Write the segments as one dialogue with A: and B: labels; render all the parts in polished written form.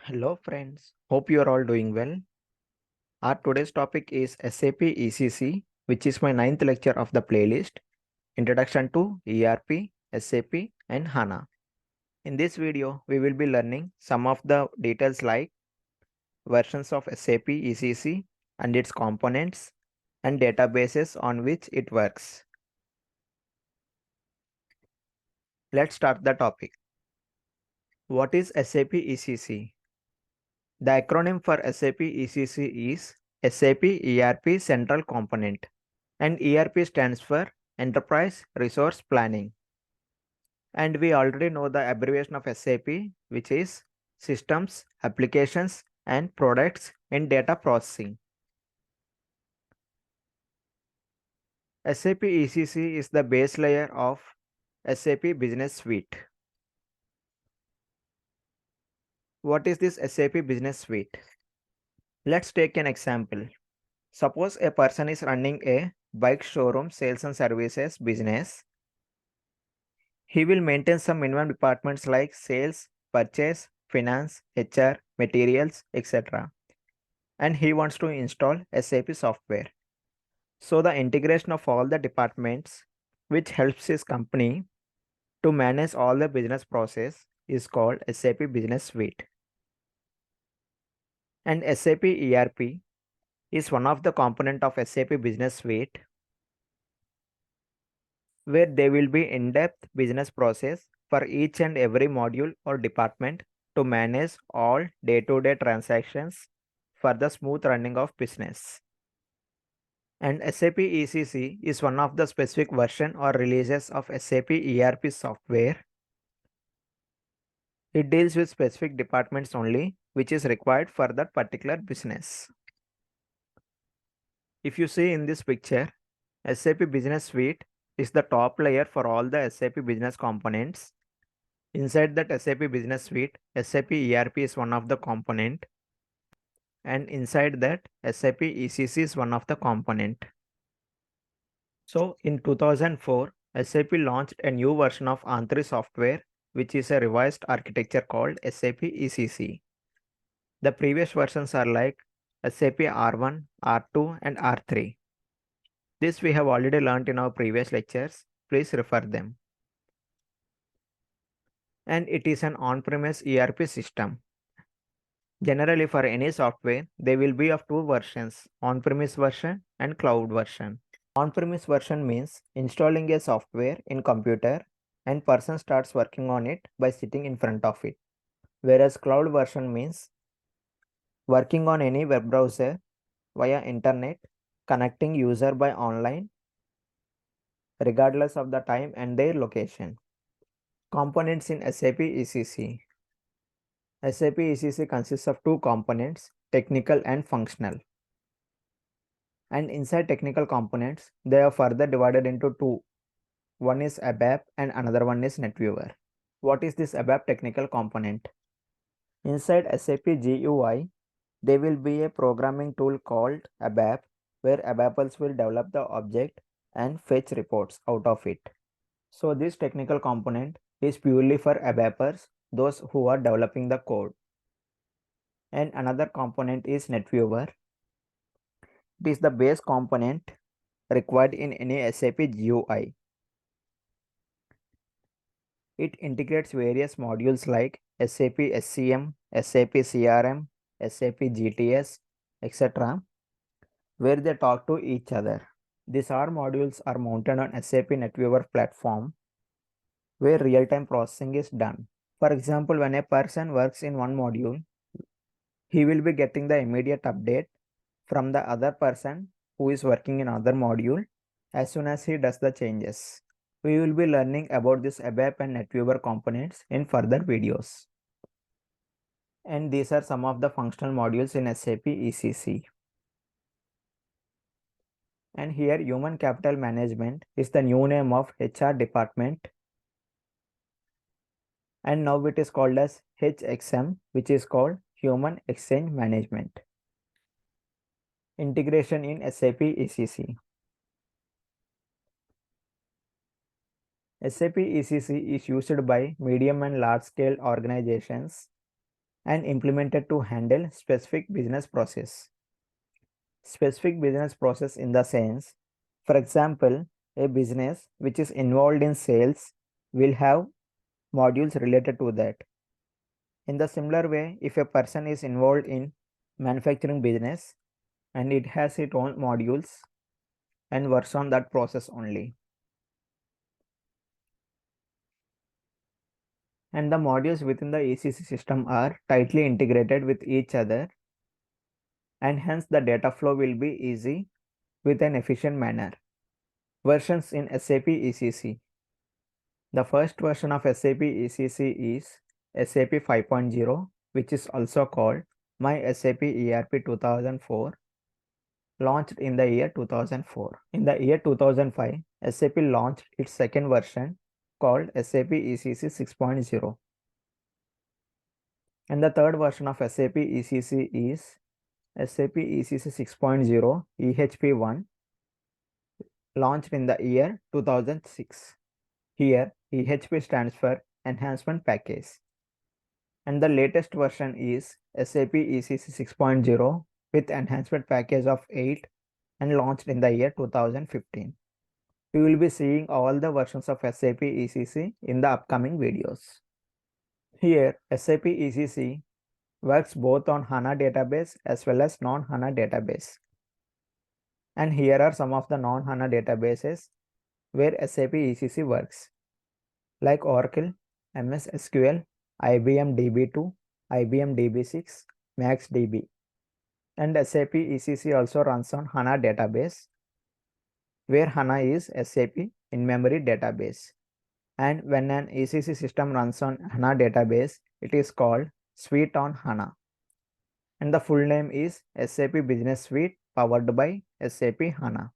A: Hello friends, hope you are all doing well. Our today's topic is SAP ECC, which is my ninth lecture of the playlist, Introduction to ERP, SAP and HANA. In this video, we will be learning some of the details like versions of SAP ECC and its components and databases on which it works. Let's start the topic. What is SAP ECC? The acronym for SAP ECC is SAP ERP Central Component, and ERP stands for Enterprise Resource Planning. And we already know the abbreviation of SAP, which is Systems, Applications, and Products in Data Processing. SAP ECC is the base layer of SAP Business Suite. What is this SAP Business Suite? Let's take an example. Suppose a person is running a bike showroom sales and services business. He will maintain some minimum departments like sales, purchase, finance, HR, materials, etc. And he wants to install SAP software. So the integration of all the departments, which helps his company to manage all the business process, is called SAP Business Suite. And SAP ERP is one of the component of SAP Business Suite where there will be in-depth business process for each and every module or department to manage all day-to-day transactions for the smooth running of business. And SAP ECC is one of the specific version or releases of SAP ERP software. It deals with specific departments only, which is required for that particular business. If you see in this picture, SAP Business Suite is the top layer for all the SAP business components. Inside that SAP Business Suite, SAP ERP is one of the component, and inside that SAP ECC is one of the component. So in 2004, SAP launched a new version of Antri software, which is a revised architecture called SAP ECC. The previous versions are like SAP R1, R2 and R3. This we have already learned in our previous lectures. Please refer them. And it is an on-premise ERP system. Generally for any software, there will be of two versions, on-premise version and cloud version. On-premise version means installing a software in computer and person starts working on it by sitting in front of it. Whereas cloud version means working on any web browser via internet, connecting user by online regardless of the time and their location. Components in SAP ECC. SAP ECC consists of two components, technical and functional. And inside technical components, they are further divided into two. One is ABAP and another one is NetViewer. What is this ABAP technical component? Inside SAP GUI, there will be a programming tool called ABAP where ABAPers will develop the object and fetch reports out of it. So this technical component is purely for ABAPers, those who are developing the code. And another component is NetViewer. It is the base component required in any SAP GUI. It integrates various modules like SAP SCM, SAP CRM, SAP GTS, etc., where they talk to each other. These R modules are mounted on SAP NetViewer platform where real-time processing is done. For example, when a person works in one module, he will be getting the immediate update from the other person who is working in other module as soon as he does the changes. We will be learning about this ABAP and NetViewer components in further videos. And these are some of the functional modules in SAP ECC. And here Human Capital Management is the new name of HR department. And now it is called as HXM, which is called Human Exchange Management. Integration in SAP ECC. SAP ECC is used by medium and large scale organizations and implemented to handle specific business process. Specific business process in the sense, for example, a business which is involved in sales will have modules related to that. In the similar way, if a person is involved in manufacturing business and it has its own modules and works on that process only. And the modules within the ECC system are tightly integrated with each other, and hence the data flow will be easy with an efficient manner. Versions in SAP ECC. The first version of SAP ECC is SAP 5.0, which is also called My SAP ERP 2004, launched in the year 2004. In the year 2005, SAP launched its second version called SAP ECC 6.0. And the third version of SAP ECC is SAP ECC 6.0 EHP1, launched in the year 2006. Here, EHP stands for Enhancement Package. And the latest version is SAP ECC 6.0 with Enhancement Package of 8 and launched in the year 2015. We will be seeing all the versions of SAP ECC in the upcoming videos. Here, SAP ECC works both on HANA database as well as non-HANA database. And here are some of the non-HANA databases where SAP ECC works, like Oracle, MS SQL, IBM DB2, IBM DB6, MaxDB. And SAP ECC also runs on HANA database, where HANA is SAP in-memory database. And when an ECC system runs on HANA database, it is called Suite on HANA. And the full name is SAP Business Suite powered by SAP HANA.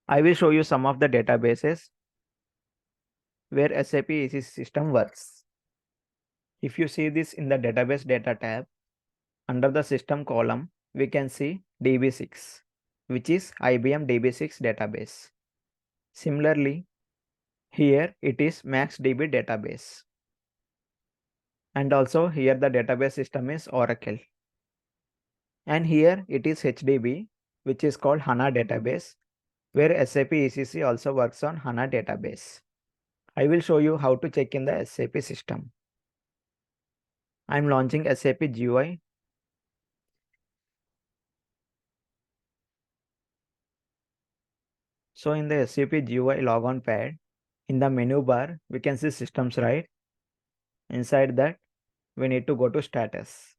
A: I will show you some of the databases where SAP ECC system works. If you see this in the database data tab, under the system column, we can see DB6, which is IBM DB6 database. Similarly, here it is MaxDB database. And also here the database system is Oracle. And here it is HDB, which is called HANA database, where SAP ECC also works on HANA database. I will show you how to check in the SAP system. I am launching SAP GUI. So in the SAP GUI logon pad, in the menu bar, we can see systems, right? Inside that, we need to go to status.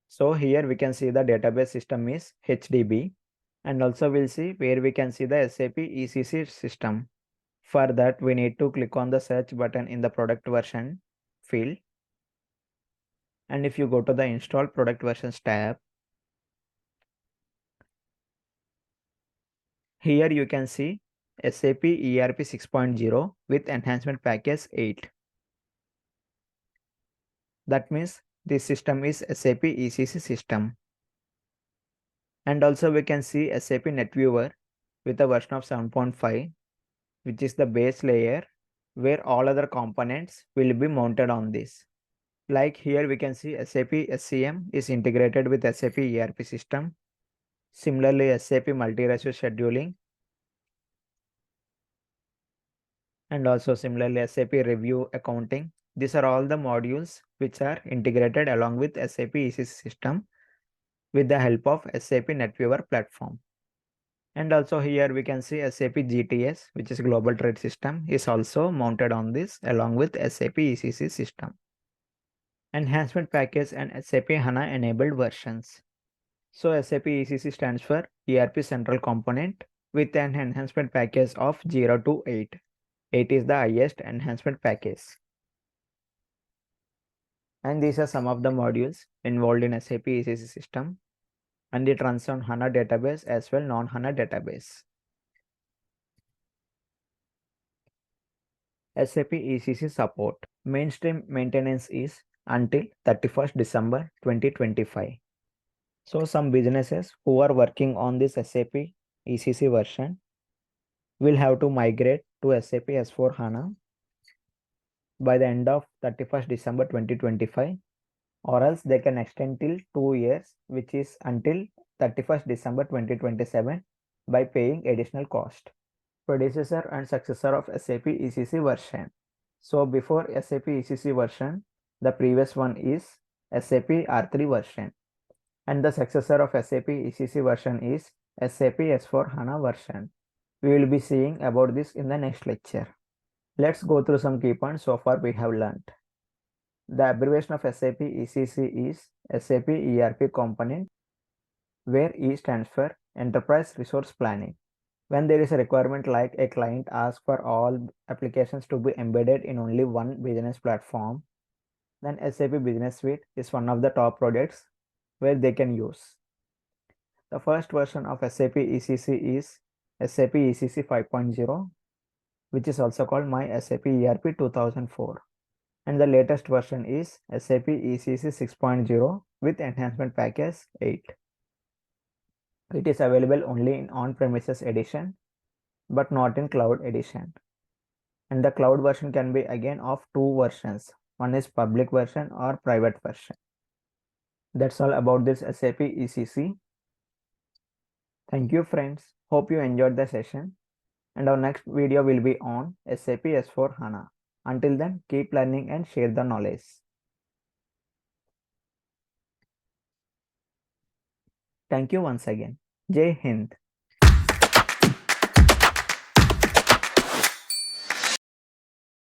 A: So here we can see the database system is HDB, and also we'll see where we can see the SAP ECC system. For that, we need to click on the search button in the product version field. And if you go to the install product versions tab, here you can see SAP ERP 6.0 with enhancement package 8. That means this system is SAP ECC system. And also we can see SAP NetViewer with a version of 7.5, which is the base layer where all other components will be mounted on this. Like here we can see SAP SCM is integrated with SAP ERP system. Similarly, SAP multi-ratio scheduling, and also similarly SAP review accounting. These are all the modules which are integrated along with SAP ECC system with the help of SAP NetViewer platform. And also here we can see SAP GTS, which is Global Trade System, is also mounted on this along with SAP ECC system. Enhancement package and SAP HANA enabled versions. So SAP ECC stands for ERP Central Component with an enhancement package of 0 to 8. 8 is the highest enhancement package. And these are some of the modules involved in SAP ECC system, and it runs on HANA database as well non-HANA database. SAP ECC support. Mainstream maintenance is until 31st December 2025. So some businesses who are working on this SAP ECC version will have to migrate to SAP S4 HANA by the end of 31st December 2025, or else they can extend till 2 years, which is until 31st December 2027 by paying additional cost. Predecessor and successor of SAP ECC version. So before SAP ECC version, the previous one is SAP R3 version, and the successor of SAP ECC version is SAP S4HANA version. We will be seeing about this in the next lecture. Let's go through some key points so far we have learnt. The abbreviation of SAP ECC is SAP ERP Component, where E stands for Enterprise Resource Planning. When there is a requirement like a client asks for all applications to be embedded in only one business platform, then SAP Business Suite is one of the top products where they can use. The first version of SAP ECC is SAP ECC 5.0, which is also called My SAP ERP 2004. And the latest version is SAP ECC 6.0 with enhancement package 8. It is available only in on-premises edition, but not in cloud edition. And the cloud version can be again of two versions. One is public version or private version. That's all about this SAP ECC. Thank you friends. Hope you enjoyed the session. And our next video will be on SAP S4HANA. Until then, keep learning and share the knowledge. Thank you once again. Jai Hind.